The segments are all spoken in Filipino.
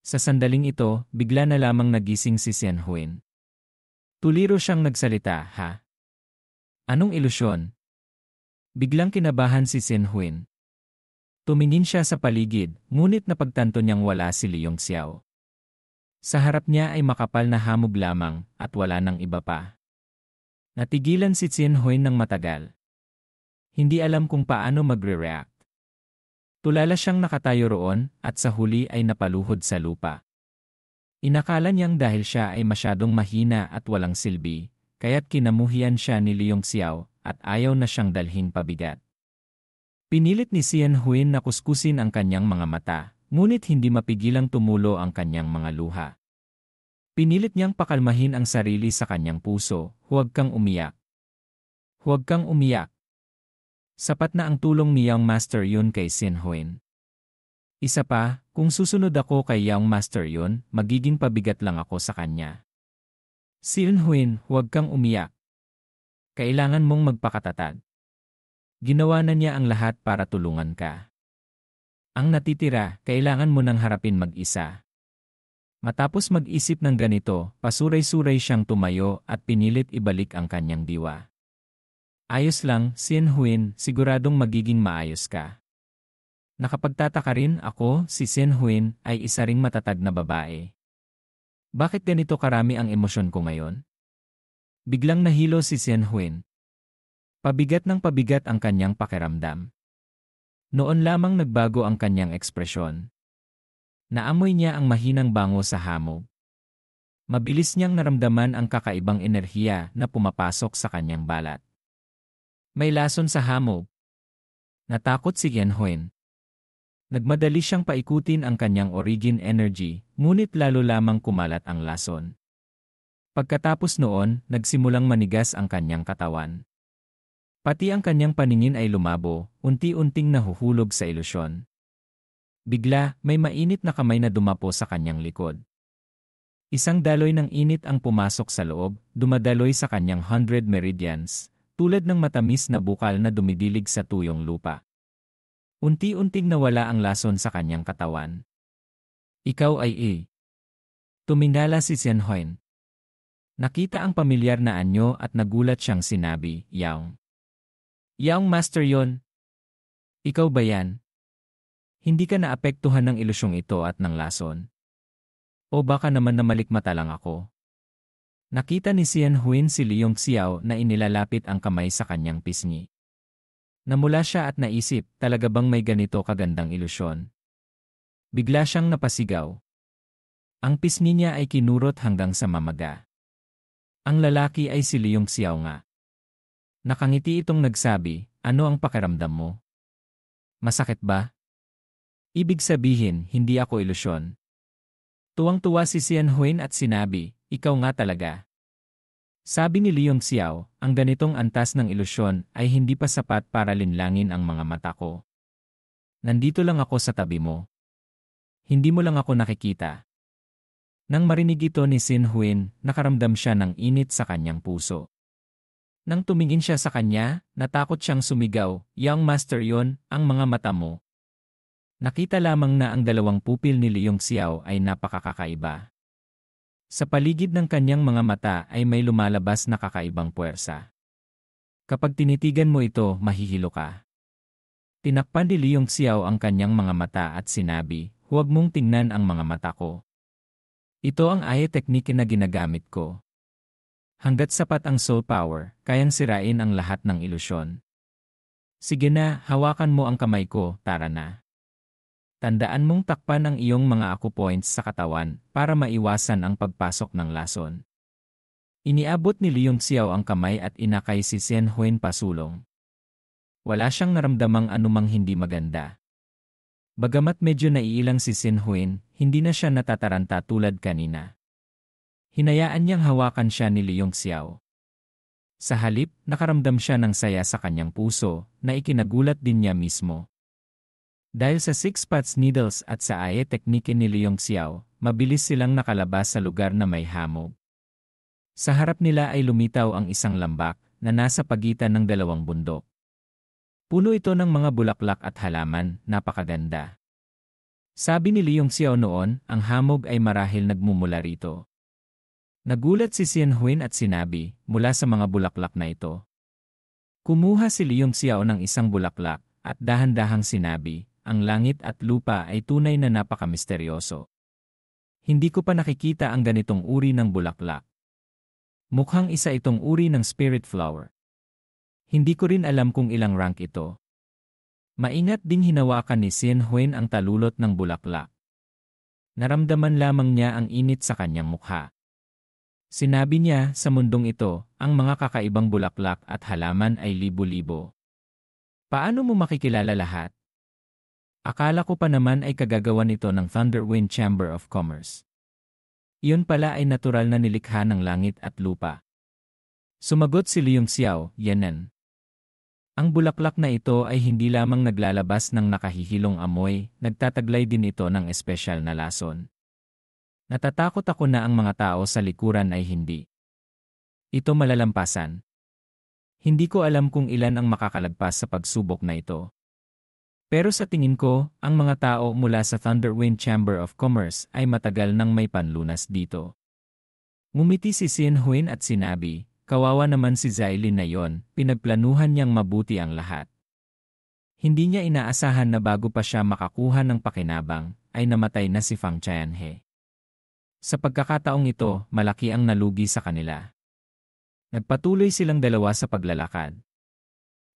Sa sandaling ito, bigla na lamang nagising si Xianhuin. Tuliro siyang nagsalita, ha? Anong ilusyon? Biglang kinabahan si Xianhuin. Tumingin siya sa paligid, ngunit napagtanto niyang wala si Liong Xiao. Sa harap niya ay makapal na hamog lamang at wala nang iba pa. Natigilan si Xianhuin ng matagal. Hindi alam kung paano magre-react. Tulala siyang nakatayo roon at sa huli ay napaluhod sa lupa. Inakala niyang dahil siya ay masyadong mahina at walang silbi, kaya't kinamuhian siya ni Liong Xiao at ayaw na siyang dalhin pabigat. Pinilit ni Xianhuin na kuskusin ang kanyang mga mata, ngunit hindi mapigilang tumulo ang kanyang mga luha. Pinilit niyang pakalmahin ang sarili sa kanyang puso, huwag kang umiyak. Huwag kang umiyak. Sapat na ang tulong ni Young Master Yun kay Xianhuin. Isa pa, kung susunod ako kay Young Master Yun, magiging pabigat lang ako sa kanya. Xianhuin, huwag kang umiyak. Kailangan mong magpakatatag. Ginawa na niya ang lahat para tulungan ka. Ang natitira, kailangan mo nang harapin mag-isa. Matapos mag-isip ng ganito, pasuray-suray siyang tumayo at pinilit ibalik ang kanyang diwa. Ayos lang, Xianhuin, siguradong magiging maayos ka. Nakapagtataka rin ako, si Xianhuin ay isa ring matatag na babae. Bakit ganito karami ang emosyon ko ngayon? Biglang nahilo si Xianhuin. Pabigat ng pabigat ang kanyang pakiramdam. Noon lamang nagbago ang kanyang ekspresyon. Naamoy niya ang mahinang bango sa hamog. Mabilis niyang naramdaman ang kakaibang enerhiya na pumapasok sa kanyang balat. May lason sa hamog. Natakot si Xianhuin. Nagmadali siyang paikutin ang kanyang origin energy, ngunit lalo lamang kumalat ang lason. Pagkatapos noon, nagsimulang manigas ang kanyang katawan. Pati ang kanyang paningin ay lumabo, unti-unting nahuhulog sa ilusyon. Bigla, may mainit na kamay na dumapo sa kanyang likod. Isang daloy ng init ang pumasok sa loob, dumadaloy sa kanyang 100 meridians, tulad ng matamis na bukal na dumidilig sa tuyong lupa. Unti-unting nawala ang lason sa kanyang katawan. Ikaw ay Tumingala si Xianhuin. Nakita ang pamilyar na anyo at nagulat siyang sinabi, Yaong. Yaong Master Yun. Ikaw ba yan? Hindi ka naapektuhan ng ilusyong ito at ng lason. O baka naman na malikmata lang ako. Nakita ni Xianhuin si Liong Xiao na inilalapit ang kamay sa kanyang pisngi. Namula siya at naisip, talaga bang may ganito kagandang ilusyon? Bigla siyang napasigaw. Ang pisngi niya ay kinurot hanggang sa mamaga. Ang lalaki ay si Liong Xiao nga. Nakangiti itong nagsabi, ano ang pakiramdam mo? Masakit ba? Ibig sabihin, hindi ako ilusyon. Tuwang-tuwa si Xianhuin at sinabi, ikaw nga talaga. Sabi ni Liong Xiao, ang ganitong antas ng ilusyon ay hindi pa sapat para linlangin ang mga mata ko. Nandito lang ako sa tabi mo. Hindi mo lang ako nakikita. Nang marinig ito ni Xianhuin, nakaramdam siya ng init sa kanyang puso. Nang tumingin siya sa kanya, natakot siyang sumigaw, Young Master Yun, ang mga mata mo. Nakita lamang na ang dalawang pupil ni Liong Xiao ay napakakaiba. Sa paligid ng kanyang mga mata ay may lumalabas na kakaibang puwersa. Kapag tinitigan mo ito, mahihilo ka. Tinakpan ni Liong Xiao ang kanyang mga mata at sinabi, huwag mong tingnan ang mga mata ko. Ito ang Aye teknike na ginagamit ko. Hanggat sapat ang soul power, kayang sirain ang lahat ng ilusyon. Sige na, hawakan mo ang kamay ko, tara na. Tandaan mong takpan ang iyong mga acupoints sa katawan para maiwasan ang pagpasok ng lason. Iniabot ni Liong Xiao ang kamay at inakay si Xianhuin pasulong. Wala siyang naramdamang anumang hindi maganda. Bagamat medyo naiilang si Xianhuin, hindi na siya natataranta tulad kanina. Hinayaan niyang hawakan siya ni Liong Xiao. Sa halip, nakaramdam siya ng saya sa kanyang puso na ikinagulat din niya mismo. Dahil sa 6 Pots Needles at sa Aye teknike ni Liong Xiao, mabilis silang nakalabas sa lugar na may hamog. Sa harap nila ay lumitaw ang isang lambak na nasa pagitan ng dalawang bundok. Puno ito ng mga bulaklak at halaman, napakaganda. Sabi ni Leong Xiao noon, ang hamog ay marahil nagmumula rito. Nagulat si Xian Huin at sinabi, mula sa mga bulaklak na ito. Kumuha si Leong Xiao ng isang bulaklak at dahan-dahang sinabi, ang langit at lupa ay tunay na napakamisteryoso. Hindi ko pa nakikita ang ganitong uri ng bulaklak. Mukhang isa itong uri ng spirit flower. Hindi ko rin alam kung ilang rank ito. Maingat ding hinawakan ni Xian Huin ang talulot ng bulaklak. Naramdaman lamang niya ang init sa kanyang mukha. Sinabi niya, sa mundong ito, ang mga kakaibang bulaklak at halaman ay libo-libo. Paano mo makikilala lahat? Akala ko pa naman ay kagagawan ito ng Thunderwind Chamber of Commerce. Iyon pala ay natural na nilikha ng langit at lupa. Sumagot si Leong Xiao, yanan. Ang bulaklak na ito ay hindi lamang naglalabas ng nakahihilong amoy, nagtataglay din ito ng espesyal na lason. Natatakot ako na ang mga tao sa likuran ay hindi. Ito malalampasan. Hindi ko alam kung ilan ang makakalagpas sa pagsubok na ito. Pero sa tingin ko, ang mga tao mula sa Thunderwind Chamber of Commerce ay matagal nang may panlunas dito. Ngumiti si Xian Huin at sinabi, kawawa naman si Xiaolin na yon, pinagplanuhan niyang mabuti ang lahat. Hindi niya inaasahan na bago pa siya makakuha ng pakinabang, ay namatay na si Fang Qianhe. Sa pagkakataong ito, malaki ang nalugi sa kanila. Nagpatuloy silang dalawa sa paglalakad.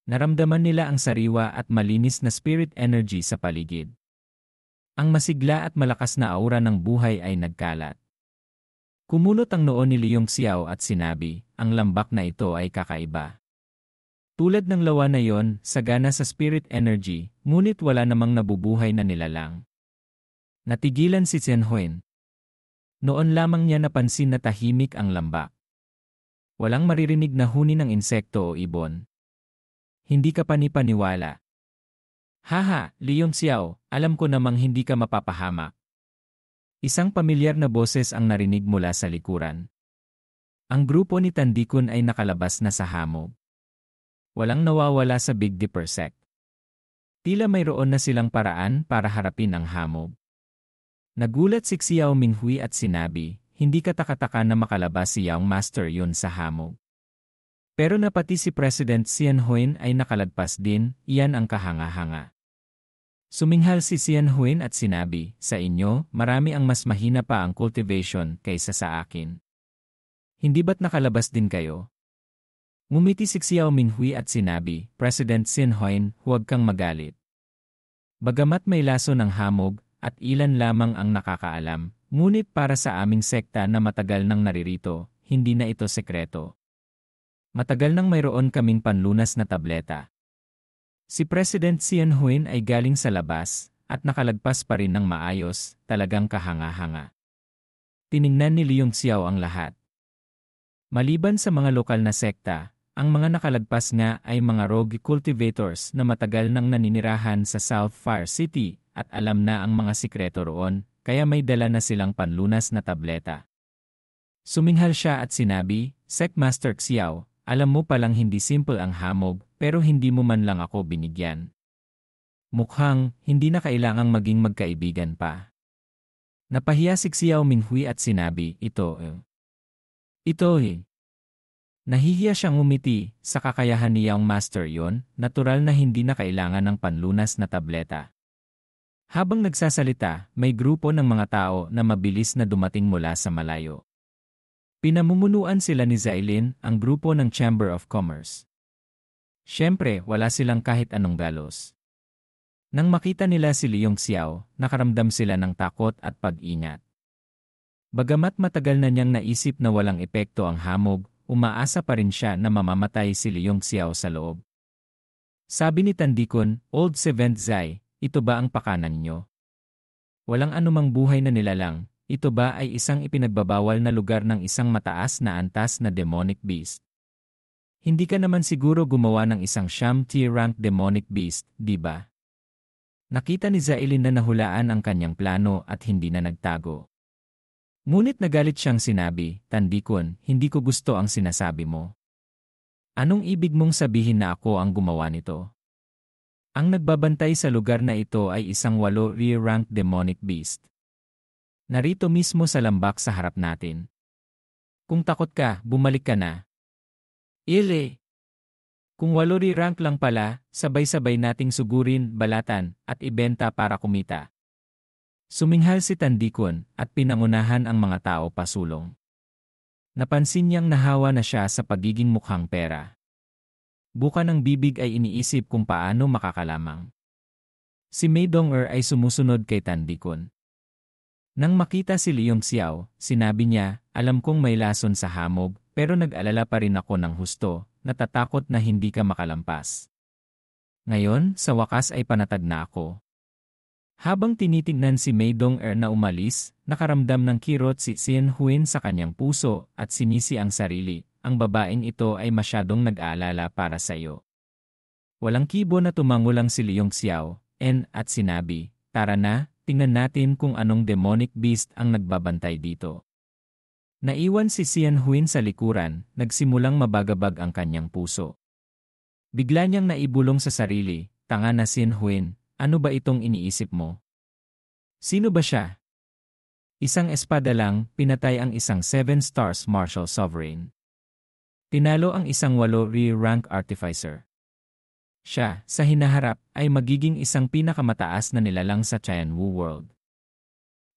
Naramdaman nila ang sariwa at malinis na spirit energy sa paligid. Ang masigla at malakas na aura ng buhay ay nagkalat. Kumunot ang noo ni Leong Xiao at sinabi, ang lambak na ito ay kakaiba. Tulad ng lawa na yon, sagana sa spirit energy, ngunit wala namang nabubuhay na nilalang. Natigilan si Xian Huin. Noon lamang niya napansin na tahimik ang lambak. Walang maririnig na huni ng insekto o ibon. Hindi ka panipaniwala. Haha, Leong Xiao, alam ko namang hindi ka mapapahamak. Isang pamilyar na boses ang narinig mula sa likuran. Ang grupo ni Tandikun ay nakalabas na sa hamog. Walang nawawala sa Big Dipper sect. Tila mayroon na silang paraan para harapin ang hamog. Nagulat si Xiao Minghui at sinabi, hindi katakataka na makalabas si Young Master yun sa hamog. Pero na pati si President Xian Huin ay nakalagpas din, iyan ang kahanga-hanga. Suminghal si Xian Huin at sinabi, sa inyo, marami ang mas mahina pa ang cultivation kaysa sa akin. Hindi ba't nakalabas din kayo? Ngumiti si Xiao Minghui at sinabi, President Xian Huin, huwag kang magalit. Bagamat may laso ng hamog, at ilan lamang ang nakakaalam, ngunit para sa aming sekta na matagal nang naririto, hindi na ito sekreto. Matagal nang mayroon kaming panlunas na tableta. Si President Xian Huin ay galing sa labas, at nakalagpas pa rin ng maayos, talagang kahanga-hanga. Tiningnan ni Leong Xiao ang lahat. Maliban sa mga lokal na sekta, ang mga nakalagpas nga ay mga rogue cultivators na matagal nang naninirahan sa South Fire City at alam na ang mga sikreto roon, kaya may dala na silang panlunas na tableta. Suminghal siya at sinabi, Secmaster Xiao, alam mo palang hindi simple ang hamog, pero hindi mo man lang ako binigyan. Mukhang, hindi na kailangang maging magkaibigan pa. Napahiya si Xiao Minghui at sinabi, Ito. Nahihiya siyang umiti, sa kakayahan ni Young Master yon, natural na hindi na kailangan ng panlunas na tableta. Habang nagsasalita, may grupo ng mga tao na mabilis na dumating mula sa malayo. Pinamumunuan sila ni Xiaolin, ang grupo ng Chamber of Commerce. Siyempre, wala silang kahit anong galos. Nang makita nila si Leong Xiao, nakaramdam sila ng takot at pag-ingat. Bagamat matagal na niyang naisip na walang epekto ang hamog, umaasa pa rin siya na mamamatay si Leong Xiao sa loob. Sabi ni Tandikun, Old Seventh Zai, ito ba ang pakanan niyo? Walang anumang buhay na nilalang, ito ba ay isang ipinagbabawal na lugar ng isang mataas na antas na demonic beast? Hindi ka naman siguro gumawa ng isang tier rank demonic beast, di ba? Nakita ni Xiaolin na nahulaan ang kanyang plano at hindi na nagtago. Ngunit nagalit siyang sinabi, Tandikun, hindi ko gusto ang sinasabi mo. Anong ibig mong sabihin na ako ang gumawa nito? Ang nagbabantay sa lugar na ito ay isang 8 ranked demonic beast. Narito mismo sa lambak sa harap natin. Kung takot ka, bumalik ka na. Ile! Kung 8 rank lang pala, sabay-sabay nating sugurin, balatan, at ibenta para kumita. Suminghal si Tandikon at pinangunahan ang mga tao pasulong. Napansin niyang nahawa na siya sa pagiging mukhang pera. Buka ng bibig ay iniisip kung paano makakalamang. Si Mei Dong-er ay sumusunod kay Tandikon. Nang makita si Leong Xiao, sinabi niya, alam kong may lason sa hamog, pero nag-alala pa rin ako ng husto, natatakot na hindi ka makalampas. Ngayon, sa wakas ay panatag na ako. Habang tinitingnan si Mei Dong-er na umalis, nakaramdam ng kirot si Xian Huin sa kanyang puso at sinisi ang sarili. Ang babaeng ito ay masyadong nag-aalala para sa iyo. Walang kibo na tumangulang si Leong Xiao, at sinabi, tara na, tingnan natin kung anong demonic beast ang nagbabantay dito. Naiwan si Xian Huin sa likuran, nagsimulang mabagabag ang kanyang puso. Bigla niyang naibulong sa sarili, tanga na Xian Huin, ano ba itong iniisip mo? Sino ba siya? Isang espada lang, pinatay ang isang 7 stars martial sovereign. Tinalo ang isang 8 rank artificer. Siya, sa hinaharap, ay magiging isang pinakamataas na nilalang sa Tianwu world.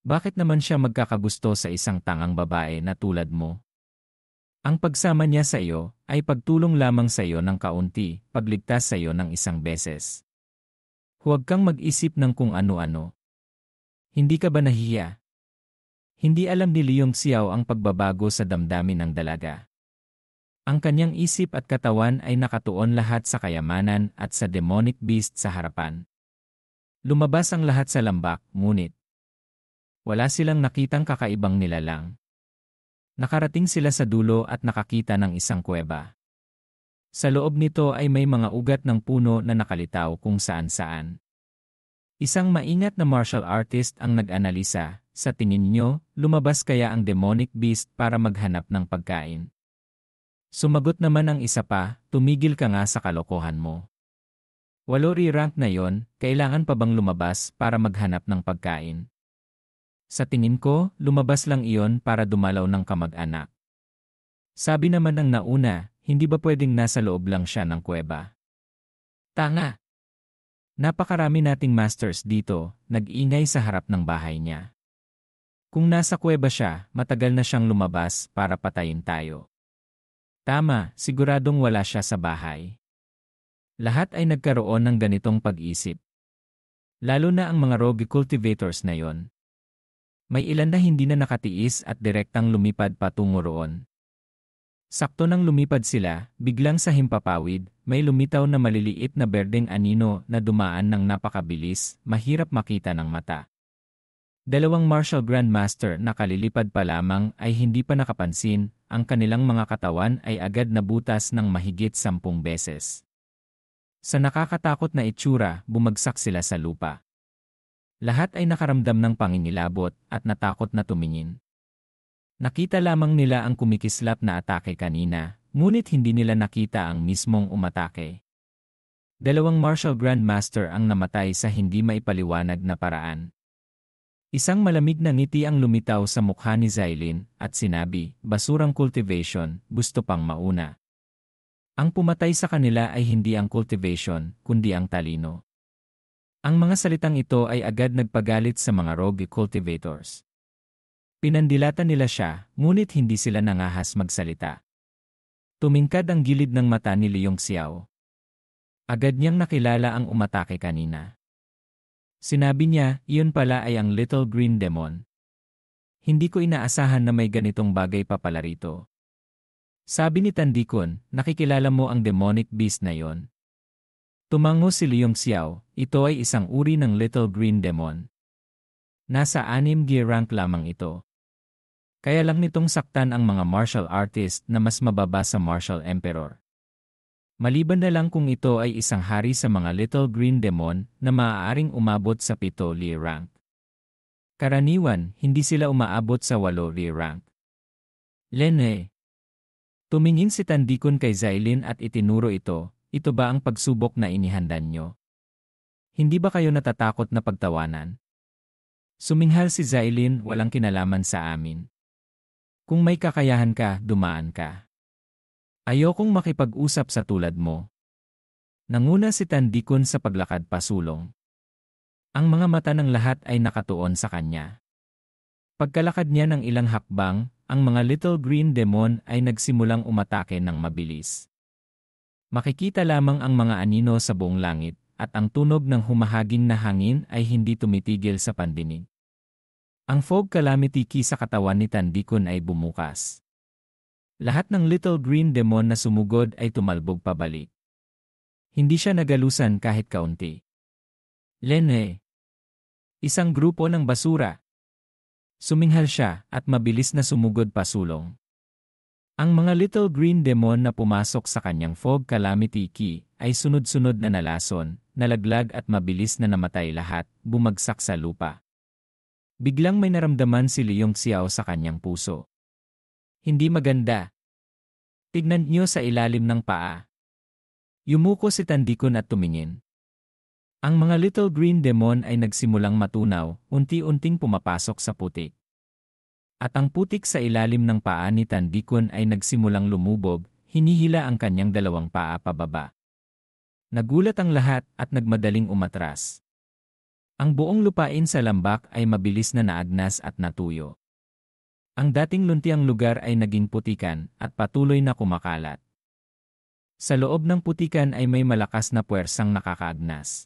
Bakit naman siya magkakagusto sa isang tangang babae na tulad mo? Ang pagsama niya sa iyo ay pagtulong lamang sa iyo ng kaunti, pagligtas sa iyo ng isang beses. Huwag kang mag-isip ng kung ano-ano. Hindi ka ba nahihiya? Hindi alam ni Leong Xiao ang pagbabago sa damdamin ng dalaga. Ang kanyang isip at katawan ay nakatuon lahat sa kayamanan at sa demonic beast sa harapan. Lumabas ang lahat sa lambak, ngunit wala silang nakitang kakaibang nilalang. Nakarating sila sa dulo at nakakita ng isang kuweba. Sa loob nito ay may mga ugat ng puno na nakalitaw kung saan-saan. Isang maingat na martial artist ang nag-analisa, sa tingin nyo, lumabas kaya ang demonic beast para maghanap ng pagkain? Sumagot naman ang isa pa, tumigil ka nga sa kalokohan mo. 8 rank na yon, kailangan pa bang lumabas para maghanap ng pagkain? Sa tingin ko, lumabas lang iyon para dumalaw ng kamag-anak. Sabi naman ng nauna, hindi ba pwedeng nasa loob lang siya ng kuweba? Tanga! Napakarami nating masters dito, nag-ingay sa harap ng bahay niya. Kung nasa kuweba siya, matagal na siyang lumabas para patayin tayo. Tama, siguradong wala siya sa bahay. Lahat ay nagkaroon ng ganitong pag-isip. Lalo na ang mga rogue cultivators na yon. May ilan na hindi na nakatiis at direktang lumipad patungo roon. Sakto nang lumipad sila, biglang sa himpapawid, may lumitaw na maliliit na berdeng anino na dumaan ng napakabilis, mahirap makita ng mata. 2 martial grandmaster na kalilipad pa lamang ay hindi pa nakapansin, ang kanilang mga katawan ay agad nabutas ng mahigit 10 beses. Sa nakakatakot na itsura, bumagsak sila sa lupa. Lahat ay nakaramdam ng pangingilabot at natakot na tumingin. Nakita lamang nila ang kumikislap na atake kanina, ngunit hindi nila nakita ang mismong umatake. 2 martial grandmaster ang namatay sa hindi maipaliwanag na paraan. Isang malamig na ngiti ang lumitaw sa mukha ni Xiaolin at sinabi, basurang cultivation, gusto pang mauna. Ang pumatay sa kanila ay hindi ang cultivation, kundi ang talino. Ang mga salitang ito ay agad nagpagalit sa mga rogue cultivators. Pinandilatan nila siya, ngunit hindi sila nangahas magsalita. Tumingkad ang gilid ng mata ni Leong Xiao. Agad niyang nakilala ang umatake kanina. Sinabi niya, iyon pala ay ang Little Green Demon. Hindi ko inaasahan na may ganitong bagay pa pala rito. Sabi ni Tandikon, nakikilala mo ang demonic beast na yon. Tumango si Leong Xiao, ito ay isang uri ng Little Green Demon. Nasa 6 rank lamang ito. Kaya lang nitong saktan ang mga martial artist na mas mababa sa martial emperor. Maliban na lang kung ito ay isang hari sa mga Little Green Demon na maaaring umabot sa 7 rank. Karaniwan, hindi sila umaabot sa 8 rank. Lene. Tumingin si Tandikon kay Xiaolin at itinuro ito ba ang pagsubok na inihandan nyo? Hindi ba kayo natatakot na pagtawanan? Suminghal si Zailin, walang kinalaman sa amin. Kung may kakayahan ka, dumaan ka. Ayokong makipag-usap sa tulad mo. Nanguna si Tandikon sa paglakad pasulong. Ang mga mata ng lahat ay nakatuon sa kanya. Pagkalakad niya ng ilang hakbang, ang mga little green demon ay nagsimulang umatake ng mabilis. Makikita lamang ang mga anino sa buong langit, at ang tunog ng humahaging na hangin ay hindi tumitigil sa pandinig. Ang fog calamity key sa katawan ni Tandikon ay bumukas. Lahat ng little green demon na sumugod ay tumalbog pabalik. Hindi siya nagalusan kahit kaunti. Lene. Isang grupo ng basura. Suminghal siya at mabilis na sumugod pasulong. Ang mga little green demon na pumasok sa kanyang fog calamity key ay sunod-sunod na nalason, nalaglag at mabilis na namatay lahat, bumagsak sa lupa. Biglang may naramdaman si Leong Xiao sa kanyang puso. Hindi maganda. Tignan niyo sa ilalim ng paa. Yumuko si Tandikon at tumingin. Ang mga little green demon ay nagsimulang matunaw, unti-unting pumapasok sa putik. At ang putik sa ilalim ng paa ni Tandikon ay nagsimulang lumubog, hinihila ang kanyang dalawang paa pababa. Nagulat ang lahat at nagmadaling umatras. Ang buong lupain sa lambak ay mabilis na naagnas at natuyo. Ang dating luntiang lugar ay naging putikan at patuloy na kumakalat. Sa loob ng putikan ay may malakas na puwersang nakakaagnas.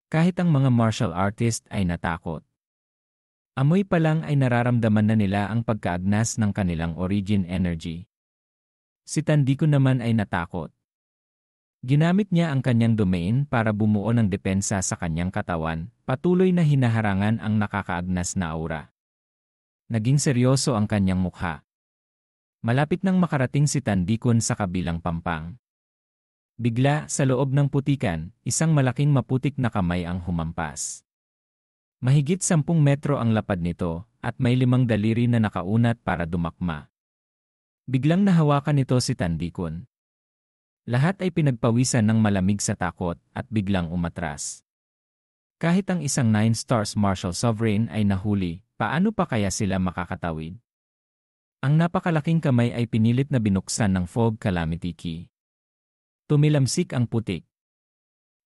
Kahit ang mga martial artist ay natakot. Amoy pa lang ay nararamdaman na nila ang pagkaagnas ng kanilang origin energy. Si Tandikon naman ay natakot. Ginamit niya ang kanyang domain para bumuo ng depensa sa kanyang katawan, patuloy na hinaharangan ang nakakaagnas na aura. Naging seryoso ang kanyang mukha. Malapit nang makarating si Tandikon sa kabilang pampang. Bigla, sa loob ng putikan, isang malaking maputik na kamay ang humampas. Mahigit 10 metro ang lapad nito, at may 5 daliri na nakaunat para dumakma. Biglang nahawakan nito si Tandikon. Lahat ay pinagpawisan ng malamig sa takot at biglang umatras. Kahit ang isang 9 stars martial sovereign ay nahuli, paano pa kaya sila makakatawid? Ang napakalaking kamay ay pinilit na binuksan ng fog calamity key. Tumilamsik ang putik.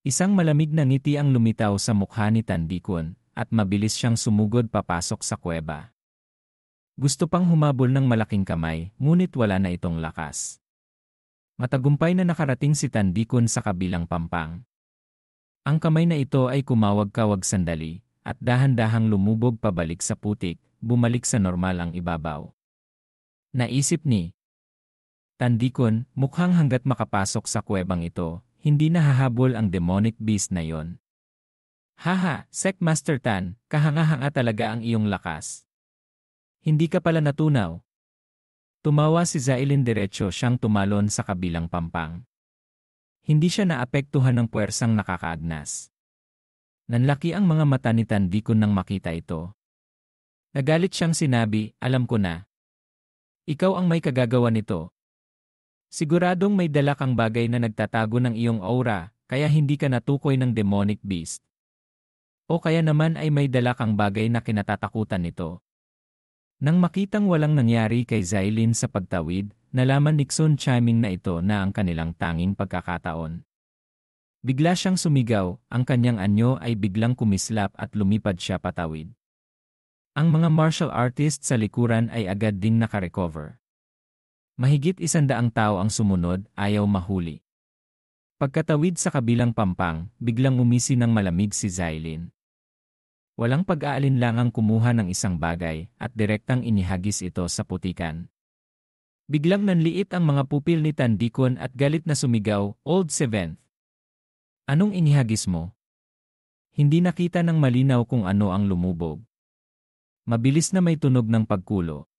Isang malamig na ngiti ang lumitaw sa mukha ni Tandikon, at mabilis siyang sumugod papasok sa kuweba. Gusto pang humabol ng malaking kamay, ngunit wala na itong lakas. Matagumpay na nakarating si Tandikon sa kabilang pampang. Ang kamay na ito ay kumawag-kawag sandali, at dahan-dahang lumubog pabalik sa putik, bumalik sa normal ang ibabaw. Naisip ni Tandikon, mukhang hanggat makapasok sa kuwebang ito, hindi nahahabol ang demonic beast na yon. Haha, Sec Master Tan, kahanga-hanga talaga ang iyong lakas. Hindi ka pala natunaw. Tumawa si Zailin, diretso siyang tumalon sa kabilang pampang. Hindi siya naapektuhan ng puwersang nakakaagnas. Nanlaki ang mga mata ni Tandikon nang makita ito. Nagalit siyang sinabi, alam ko na. Ikaw ang may kagagawa nito. Siguradong may dala kang bagay na nagtatago ng iyong aura, kaya hindi ka natukoy ng demonic beast. O kaya naman ay may dala kang bagay na kinatatakutan nito. Nang makitang walang nangyari kay Zailin sa pagtawid, nalaman ni Xun Chiming na ito na ang kanilang tanging pagkakataon. Bigla siyang sumigaw, ang kanyang anyo ay biglang kumislap at lumipad siya patawid. Ang mga martial artists sa likuran ay agad ding nakarecover. Mahigit 100 tao ang sumunod, ayaw mahuli. Pagkatawid sa kabilang pampang, biglang umisi ng malamig si Zailin. Walang pag-aalinlangang kumuha ng isang bagay at direktang inihagis ito sa putikan. Biglang nanliit ang mga pupil ni Tandikon at galit na sumigaw, Old Seventh. Anong inihagis mo? Hindi nakita ng malinaw kung ano ang lumubog. Mabilis na may tunog ng pagkulo.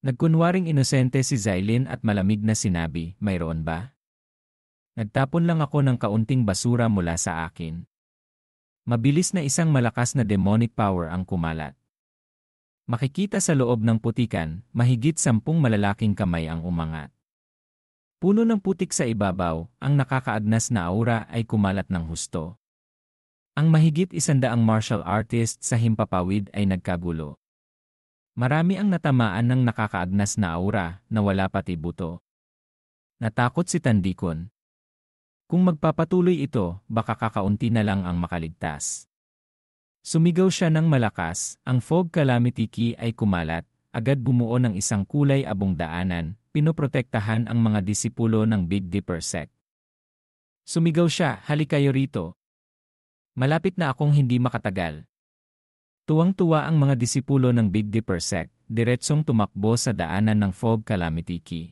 Nagkunwaring inosente si Zailin at malamig na sinabi, mayroon ba? Nagtapon lang ako ng kaunting basura mula sa akin. Mabilis na isang malakas na demonic power ang kumalat. Makikita sa loob ng putikan, mahigit 10 malalaking kamay ang umangat. Puno ng putik sa ibabaw, ang nakakaagnas na aura ay kumalat ng husto. Ang mahigit 100 martial artist sa himpapawid ay nagkagulo. Marami ang natamaan ng nakakaagnas na aura na wala pati buto. Natakot si Tandikon. Kung magpapatuloy ito, baka kakaunti na lang ang makaligtas. Sumigaw siya ng malakas, ang fog calamity key ay kumalat, agad bumuo ng isang kulay abong daanan, pinoprotektahan ang mga disipulo ng Big Dipper sect. Sumigaw siya, "Halika kayo rito. Malapit na akong hindi makatagal." Tuwang-tuwa ang mga disipulo ng Big Dipper sect, diretsong tumakbo sa daanan ng fog calamity key.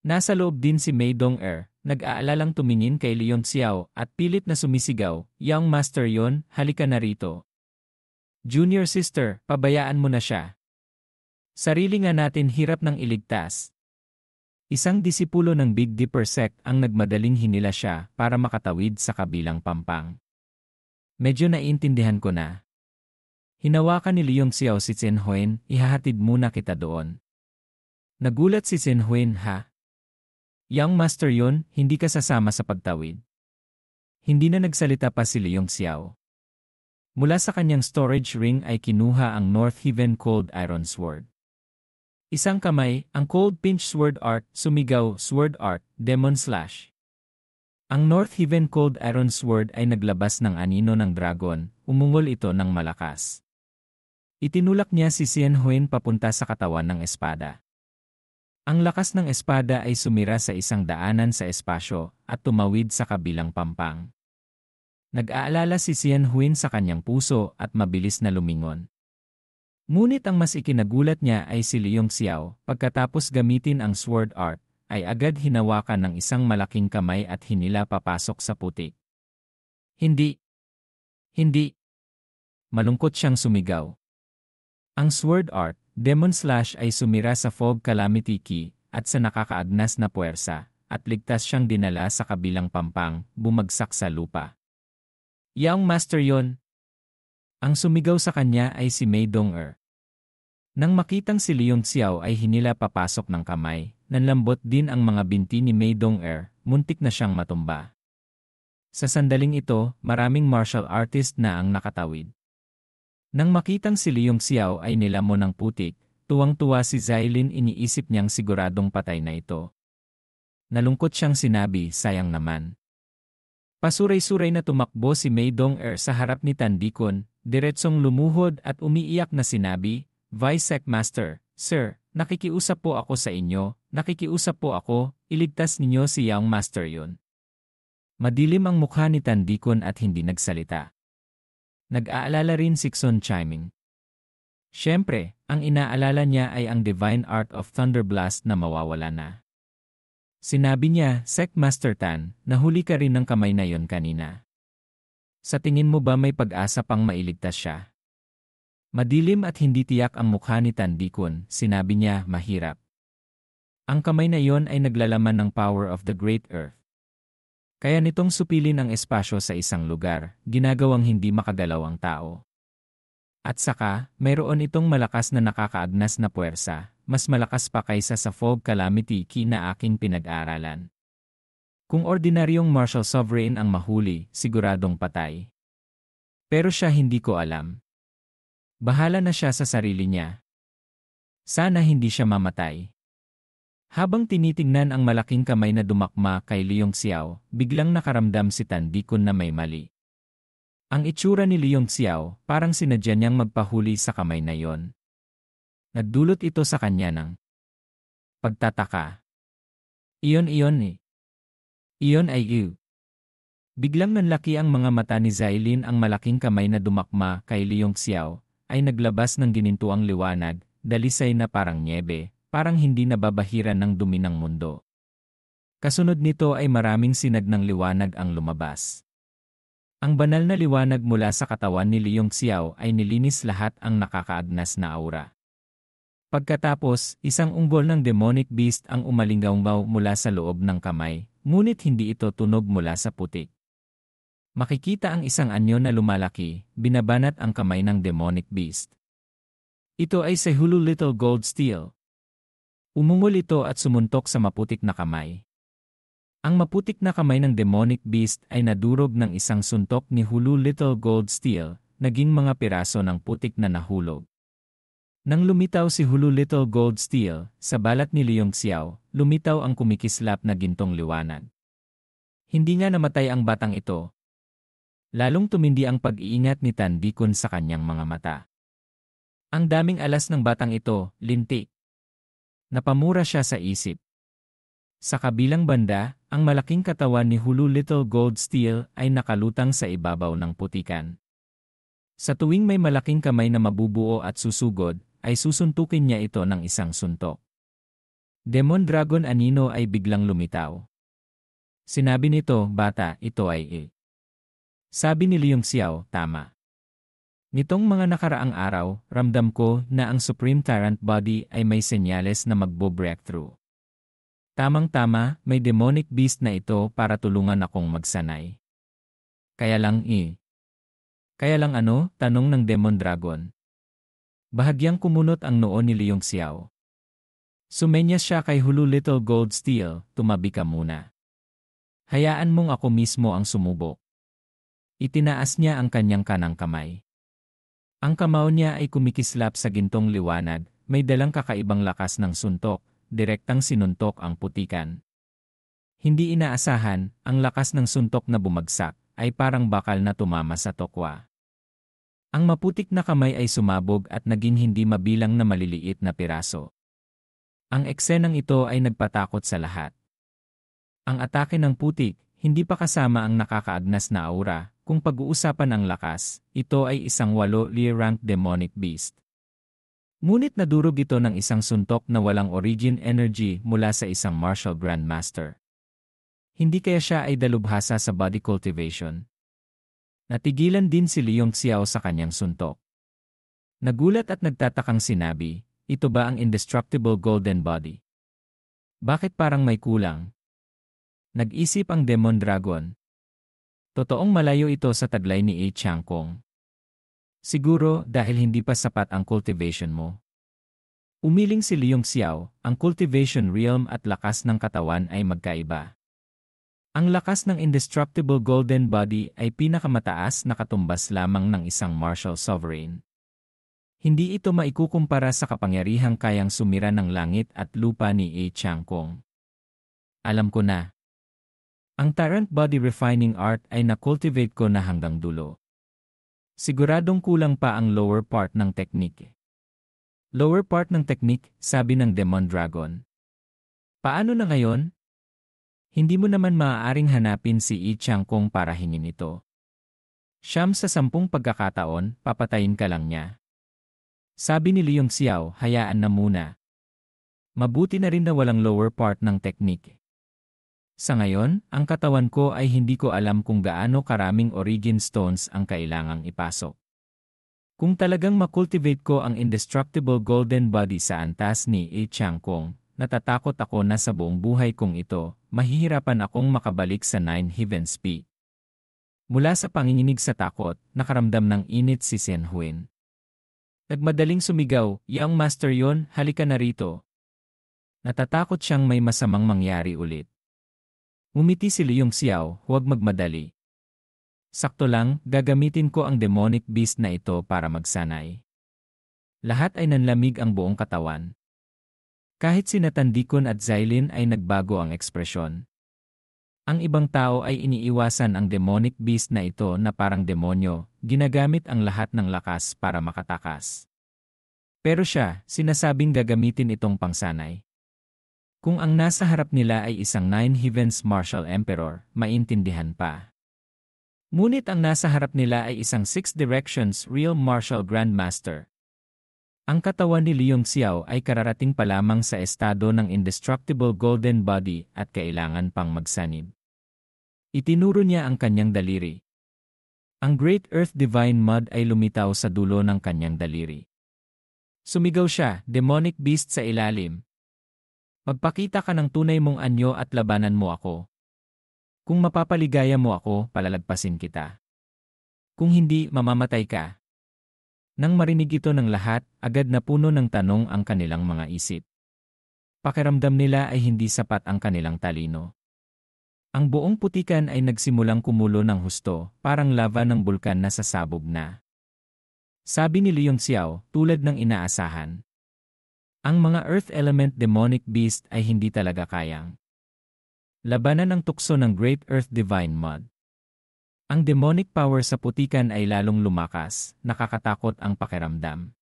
Nasa loob din si Mei Dong-er, nag-aalalang tumingin kay Leon Xiao at pilit na sumisigaw, "Young Master Yon, halika na rito. Junior sister, pabayaan mo na siya. Sarili nga natin hirap nang iligtas." Isang disipulo ng Big Dipper sect ang nagmadaling hinila siya para makatawid sa kabilang pampang. "Medyo naiintindihan ko na. Hinawakan ni Leon Xiao si Chen Huyen, ihahatid muna kita doon." Nagulat si Chen Huyen, "Ha? Young Master Yon, hindi ka sasama sa pagtawid?" Hindi na nagsalita pa si Leon Xiao. Mula sa kanyang storage ring ay kinuha ang North Heaven Cold Iron Sword. Isang kamay, ang Cold Pinch Sword Art, sumigaw, "Sword Art, Demon Slash." Ang North Heaven Cold Iron Sword ay naglabas ng anino ng dragon, umungol ito ng malakas. Itinulak niya si Chen Huyen papunta sa katawan ng espada. Ang lakas ng espada ay sumira sa isang daanan sa espasyo at tumawid sa kabilang pampang. Nag-aalala si Chen Huyen sa kanyang puso at mabilis na lumingon. Ngunit ang mas ikinagulat niya ay si Leon Xiao, pagkatapos gamitin ang sword art, ay agad hinawakan ng isang malaking kamay at hinila papasok sa putik. "Hindi! Hindi!" Malungkot siyang sumigaw. Ang sword art, Demon Slash ay sumira sa fog calamity key at sa nakakaagnas na puwersa, at ligtas siyang dinala sa kabilang pampang, bumagsak sa lupa. "Young Master Yon!" Ang sumigaw sa kanya ay si Mei Dong-er. Nang makitang si Leon Xiao ay hinila papasok ng kamay, nanlambot din ang mga binti ni Mei Dong-er, muntik na siyang matumba. Sa sandaling ito, maraming martial artist na ang nakatawid. Nang makitang si Leon Xiao ay nilamon ng putik, tuwang-tuwa si Xiaolin, iniisip niyang siguradong patay na ito. Nalungkot siyang sinabi, "Sayang naman." Pasuray-suray na tumakbo si Mei Dong-er sa harap ni Tandikon, diretsong lumuhod at umiiyak na sinabi, "Vice Sec Master, Sir, nakikiusap po ako sa inyo, nakikiusap po ako, iligtas ninyo si Young Master Yon." Madilim ang mukha ni Tandikon at hindi nagsalita. Nag-aalala rin si Xun Chiming. Siyempre, ang inaalala niya ay ang Divine Art of Thunderblast na mawawala na. Sinabi niya, "Sec Master Tan, nahuli ka rin ng kamay na yon kanina. Sa tingin mo ba may pag-asa pang mailigtas siya?" Madilim at hindi tiyak ang mukha ni Tandikon, sinabi niya, "Mahirap. Ang kamay na yon ay naglalaman ng power of the Great Earth. Kaya nitong supilin ang espasyo sa isang lugar, ginagawang hindi makagalaw ang tao. At saka, mayroon itong malakas na nakakaagnas na puwersa, mas malakas pa kaysa sa fog calamity key na aking pinag-aralan. Kung ordinaryong martial sovereign ang mahuli, siguradong patay. Pero siya hindi ko alam. Bahala na siya sa sarili niya. Sana hindi siya mamatay." Habang tinitingnan ang malaking kamay na dumakma kay Leon Xiao, biglang nakaramdam si Tandikon na may mali. Ang itsura ni Leon Xiao, parang sinadya niyang magpahuli sa kamay na yon. Nagdulot ito sa kanya ng pagtataka. Iyon eh. Iyon ay you. Biglang nanlaki ang mga mata ni Xiaolin, ang malaking kamay na dumakma kay Leon Xiao, ay naglabas ng ginintuang liwanag, dalisay na parang nyebe. Parang hindi nababahiran ng dumi ng mundo. Kasunod nito ay maraming sinag ng liwanag ang lumabas. Ang banal na liwanag mula sa katawan ni Leon Xiao ay nilinis lahat ang nakakaagnas na aura. Pagkatapos, isang ungol ng demonic beast ang umalinggaw mula sa loob ng kamay, ngunit hindi ito tunog mula sa putik. Makikita ang isang anyo na lumalaki, binabanat ang kamay ng demonic beast. Ito ay Sehulu Little Gold Steel. Umungol ito at sumuntok sa maputik na kamay. Ang maputik na kamay ng demonic beast ay nadurog ng isang suntok ni Hulu Little Gold Steel, naging mga piraso ng putik na nahulog. Nang lumitaw si Hulu Little Gold Steel, sa balat ni Leong Xiao, lumitaw ang kumikislap na gintong liwanag. Hindi nga namatay ang batang ito. Lalong tumindi ang pag-iingat ni Tan Bikun sa kanyang mga mata. Ang daming alas ng batang ito, lintik. Napamura siya sa isip. Sa kabilang banda, ang malaking katawan ni Hulu Little Gold Steel ay nakalutang sa ibabaw ng putikan. Sa tuwing may malaking kamay na mabubuo at susugod, ay susuntukin niya ito ng isang suntok. Demon Dragon Anino ay biglang lumitaw. Sinabi nito, bata, ito ay Sabi ni Leong Xiao, tama. Nitong mga nakaraang araw, ramdam ko na ang Supreme Tyrant Body ay may senyales na magbo-breakthrough. Tamang-tama, may demonic beast na ito para tulungan akong magsanay. Kaya lang ano? Tanong ng Demon Dragon. Bahagyang kumunot ang noo ni Leong Xiao. Sumenyas siya kay Hulu Little Gold Steel, tumabi ka muna. Hayaan mong ako mismo ang sumubok. Itinaas niya ang kanyang kanang kamay. Ang kamao niya ay kumikislap sa gintong liwanag, may dalang kakaibang lakas ng suntok, direktang sinuntok ang putikan. Hindi inaasahan, ang lakas ng suntok na bumagsak ay parang bakal na tumama sa tokwa. Ang maputik na kamay ay sumabog at naging hindi mabilang na maliliit na piraso. Ang eksenang ito ay nagpatakot sa lahat. Ang atake ng putik, hindi pa kasama ang nakakaagnas na aura. Kung pag-uusapan ang lakas, ito ay isang 8-rank demonic beast. Ngunit nadurog ito ng isang suntok na walang origin energy mula sa isang martial grandmaster. Hindi kaya siya ay dalubhasa sa body cultivation. Natigilan din si Leong Xiao sa kanyang suntok. Nagulat at nagtatakang sinabi, ito ba ang indestructible golden body? Bakit parang may kulang? Nag-isip ang Demon Dragon. Totoong malayo ito sa taglay ni Chang Kong. Siguro dahil hindi pa sapat ang cultivation mo. Umiling si Leong Xiao, ang cultivation realm at lakas ng katawan ay magkaiba. Ang lakas ng indestructible golden body ay pinakamataas na katumbas lamang ng isang martial sovereign. Hindi ito maikukumpara sa kapangyarihang kayang sumira ng langit at lupa ni Chang Kong. Alam ko na. Ang Tyrant Body Refining Art ay na-cultivate ko na hanggang dulo. Siguradong kulang pa ang lower part ng technique. Lower part ng technique, sabi ng Demon Dragon. Paano na ngayon? Hindi mo naman maaaring hanapin si Chang Kong para hingin ito. 9 sa 10 pagkakataon, papatayin ka lang niya. Sabi ni Leong Xiao, hayaan na muna. Mabuti na rin na walang lower part ng technique. Sa ngayon, ang katawan ko ay hindi ko alam kung gaano karaming origin stones ang kailangang ipasok. Kung talagang makultivate ko ang indestructible golden body sa antas ni Chang Kong, natatakot ako na sa buong buhay kong ito, mahihirapan akong makabalik sa 9 Heavens Peak. Mula sa panginginig sa takot, nakaramdam ng init si Xian Huin. Nagmadaling sumigaw, "Yang master yon, halika na rito." Natatakot siyang may masamang mangyari ulit. Umiti si Leong Xiao, huwag magmadali. Sakto lang, gagamitin ko ang demonic beast na ito para magsanay. Lahat ay nanlamig ang buong katawan. Kahit sina Tan Bikun at Xylin ay nagbago ang ekspresyon. Ang ibang tao ay iniiwasan ang demonic beast na ito na parang demonyo, ginagamit ang lahat ng lakas para makatakas. Pero siya, sinasabing gagamitin itong pangsanay. Kung ang nasa harap nila ay isang 9 Heavens Martial Emperor, maintindihan pa. Ngunit ang nasa harap nila ay isang 6 Directions Real Martial Grandmaster. Ang katawan ni Leong Xiao ay kararating pa lamang sa estado ng indestructible golden body at kailangan pang magsanib. Itinuro niya ang kanyang daliri. Ang Great Earth Divine Mud ay lumitaw sa dulo ng kanyang daliri. Sumigaw siya, demonic beast sa ilalim. Magpakita ka ng tunay mong anyo at labanan mo ako. Kung mapapaligaya mo ako, palalagpasin kita. Kung hindi, mamamatay ka. Nang marinig ito ng lahat, agad na puno ng tanong ang kanilang mga isip. Pakiramdam nila ay hindi sapat ang kanilang talino. Ang buong putikan ay nagsimulang kumulo ng husto, parang lava ng bulkan na sasabog na. Sabi ni Leong Xiao, tulad ng inaasahan. Ang mga Earth Element Demonic Beast ay hindi talaga kayang labanan ang tukso ng Great Earth Divine Mud. Ang demonic power sa putikan ay lalong lumakas, nakakatakot ang pakiramdam.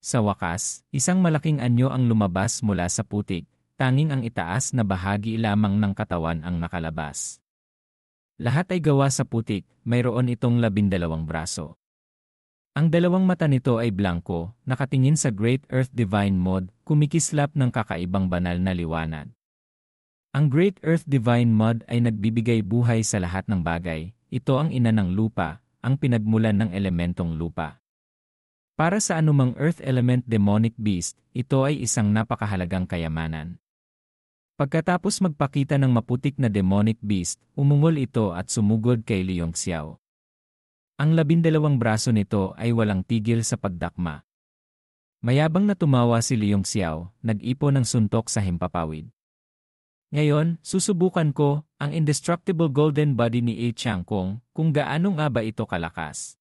Sa wakas, isang malaking anyo ang lumabas mula sa putik, tanging ang itaas na bahagi lamang ng katawan ang nakalabas. Lahat ay gawa sa putik, mayroon itong 12 braso. Ang dalawang mata nito ay blanko, nakatingin sa Great Earth Divine Mud, kumikislap ng kakaibang banal na liwanag. Ang Great Earth Divine Mud ay nagbibigay buhay sa lahat ng bagay, ito ang ina ng lupa, ang pinagmulan ng elementong lupa. Para sa anumang Earth Element Demonic Beast, ito ay isang napakahalagang kayamanan. Pagkatapos magpakita ng maputik na Demonic Beast, umungol ito at sumugod kay Leong Xiao. Ang 12 braso nito ay walang tigil sa pagdakma. Mayabang na tumawa si Leong Xiao, nag-ipo ng suntok sa himpapawid. Ngayon, susubukan ko ang indestructible golden body ni A Chang Kong kung gaano nga ba ito kalakas.